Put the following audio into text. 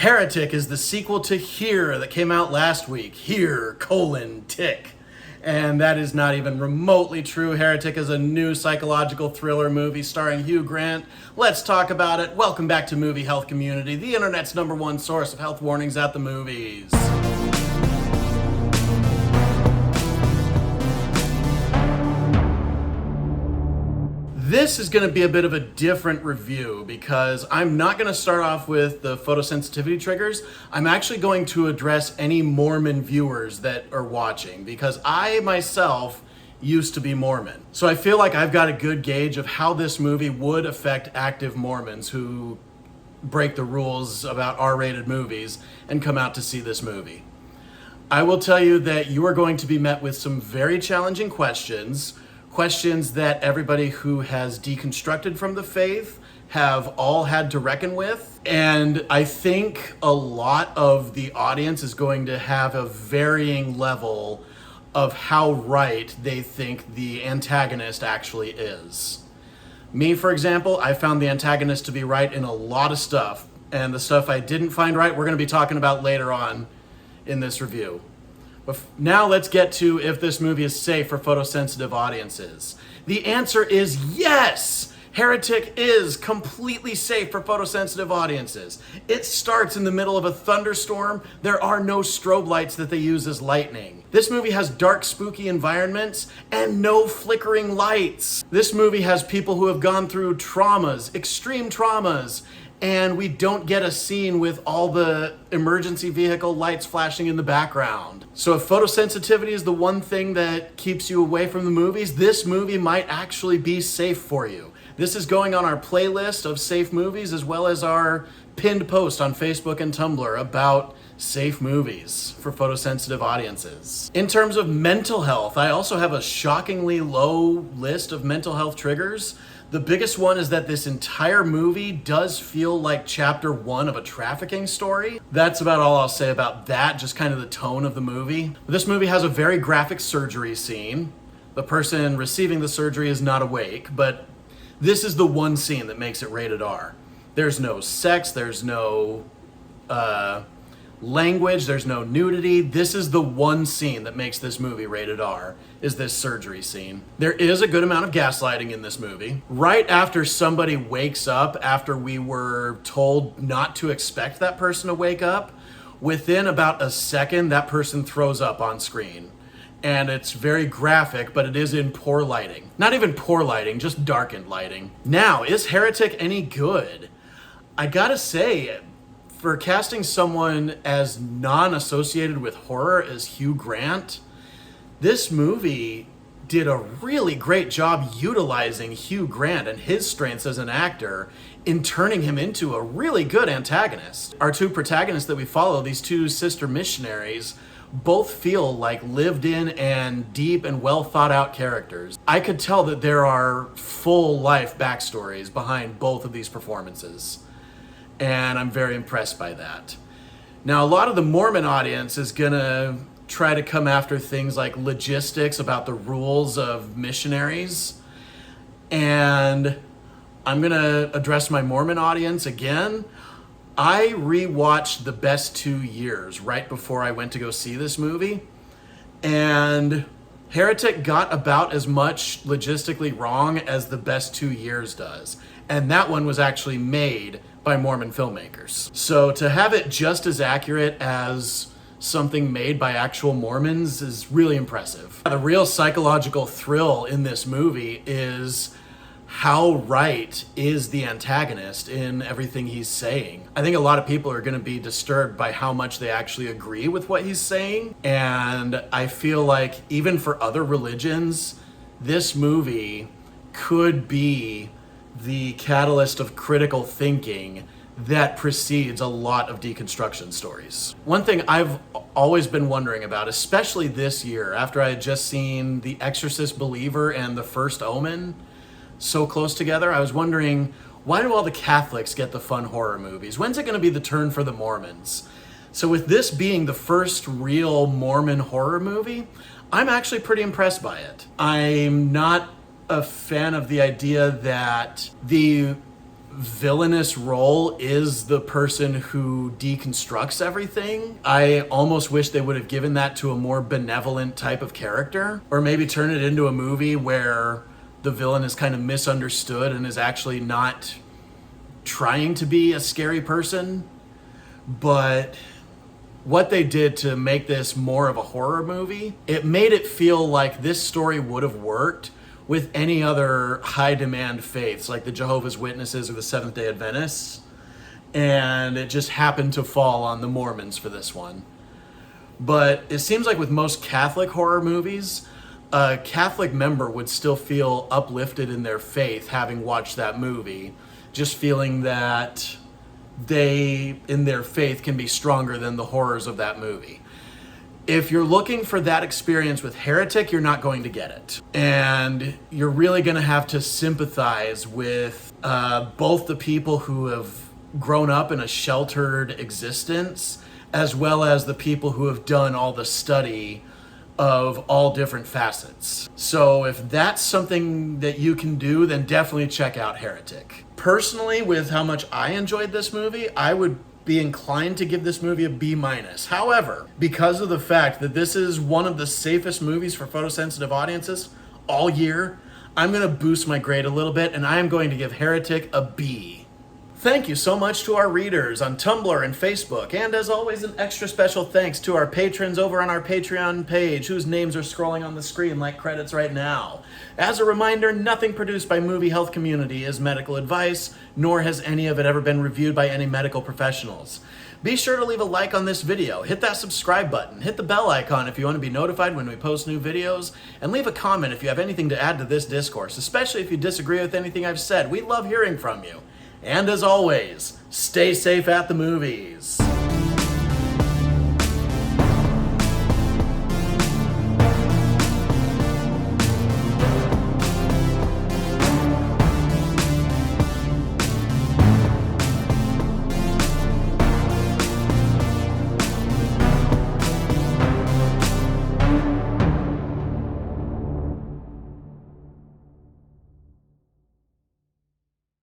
Heretic is the sequel to Here that came out last week. Here, Tick. And that is not even remotely true. Heretic is a new psychological thriller movie starring Hugh Grant. Let's talk about it. Welcome back to Movie Health Community, the internet's #1 source of health warnings at the movies. This is going to be a bit of a different review because I'm not going to start off with the photosensitivity triggers. I'm actually going to address any Mormon viewers that are watching because I myself used to be Mormon. So I feel like I've got a good gauge of how this movie would affect active Mormons who break the rules about R-rated movies and come out to see this movie. I will tell you that you are going to be met with some very challenging questions that everybody who has deconstructed from the faith have all had to reckon with. And I think a lot of the audience is going to have a varying level of how right they think the antagonist actually is. Me, for example, I found the antagonist to be right in a lot of stuff. And the stuff I didn't find right, we're going to be talking about later on in this review. But now let's get to if this movie is safe for photosensitive audiences. The answer is yes! Heretic is completely safe for photosensitive audiences. It starts in the middle of a thunderstorm. There are no strobe lights that they use as lightning. This movie has dark, spooky environments and no flickering lights. This movie has people who have gone through traumas, extreme traumas, and we don't get a scene with all the emergency vehicle lights flashing in the background. So if photosensitivity is the one thing that keeps you away from the movies, this movie might actually be safe for you. This is going on our playlist of safe movies as well as our pinned post on Facebook and Tumblr about safe movies for photosensitive audiences. In terms of mental health, I also have a shockingly low list of mental health triggers. The biggest one is that this entire movie does feel like chapter 1 of a trafficking story. That's about all I'll say about that, just kind of the tone of the movie. This movie has a very graphic surgery scene. The person receiving the surgery is not awake, but this is the one scene that makes it rated R. There's no sex, there's no language, there's no nudity. This is the one scene that makes this movie rated R, is this surgery scene. There is a good amount of gaslighting in this movie. Right after somebody wakes up, after we were told not to expect that person to wake up, within about a second, that person throws up on screen. And it's very graphic, but it is in poor lighting. Not even poor lighting, just darkened lighting. Now, is Heretic any good? I gotta say, for casting someone as non-associated with horror as Hugh Grant, this movie did a really great job utilizing Hugh Grant and his strengths as an actor in turning him into a really good antagonist. Our two protagonists that we follow, these two sister missionaries, both feel like lived in and deep and well thought out characters. I could tell that there are full life backstories behind both of these performances. And I'm very impressed by that. Now, a lot of the Mormon audience is gonna try to come after things like logistics about the rules of missionaries. And I'm gonna address my Mormon audience again. I rewatched The Best 2 Years right before I went to go see this movie. And Heretic got about as much logistically wrong as The Best 2 Years does. And that one was actually made by Mormon filmmakers. So to have it just as accurate as something made by actual Mormons is really impressive. The real psychological thrill in this movie is how right is the antagonist in everything he's saying. I think a lot of people are going to be disturbed by how much they actually agree with what he's saying. And I feel like even for other religions, this movie could be the catalyst of critical thinking that precedes a lot of deconstruction stories. One thing I've always been wondering about, especially this year, after I had just seen The Exorcist Believer and The First Omen so close together, I was wondering, why do all the Catholics get the fun horror movies? When's it going to be the turn for the Mormons? So with this being the first real Mormon horror movie, I'm actually pretty impressed by it. I'm not a fan of the idea that the villainous role is the person who deconstructs everything. I almost wish they would have given that to a more benevolent type of character, or maybe turn it into a movie where the villain is kind of misunderstood and is actually not trying to be a scary person. But what they did to make this more of a horror movie, it made it feel like this story would have worked with any other high demand faiths like the Jehovah's Witnesses or the Seventh-day Adventists, and it just happened to fall on the Mormons for this one. But it seems like with most Catholic horror movies, a Catholic member would still feel uplifted in their faith having watched that movie, just feeling that they, in their faith, can be stronger than the horrors of that movie. If you're looking for that experience with Heretic, you're not going to get it. And you're really going to have to sympathize with both the people who have grown up in a sheltered existence, as well as the people who have done all the study of all different facets. So if that's something that you can do, then definitely check out Heretic. Personally, with how much I enjoyed this movie, I would be inclined to give this movie a B-. However, because of the fact that this is one of the safest movies for photosensitive audiences all year, I'm going to boost my grade a little bit, and I am going to give Heretic a B. Thank you so much to our readers on Tumblr and Facebook, and as always, an extra special thanks to our patrons over on our Patreon page, whose names are scrolling on the screen like credits right now. As a reminder, nothing produced by Movie Health Community is medical advice, nor has any of it ever been reviewed by any medical professionals. Be sure to leave a like on this video, hit that subscribe button, hit the bell icon if you want to be notified when we post new videos, and leave a comment if you have anything to add to this discourse, especially if you disagree with anything I've said. We love hearing from you. And as always, stay safe at the movies.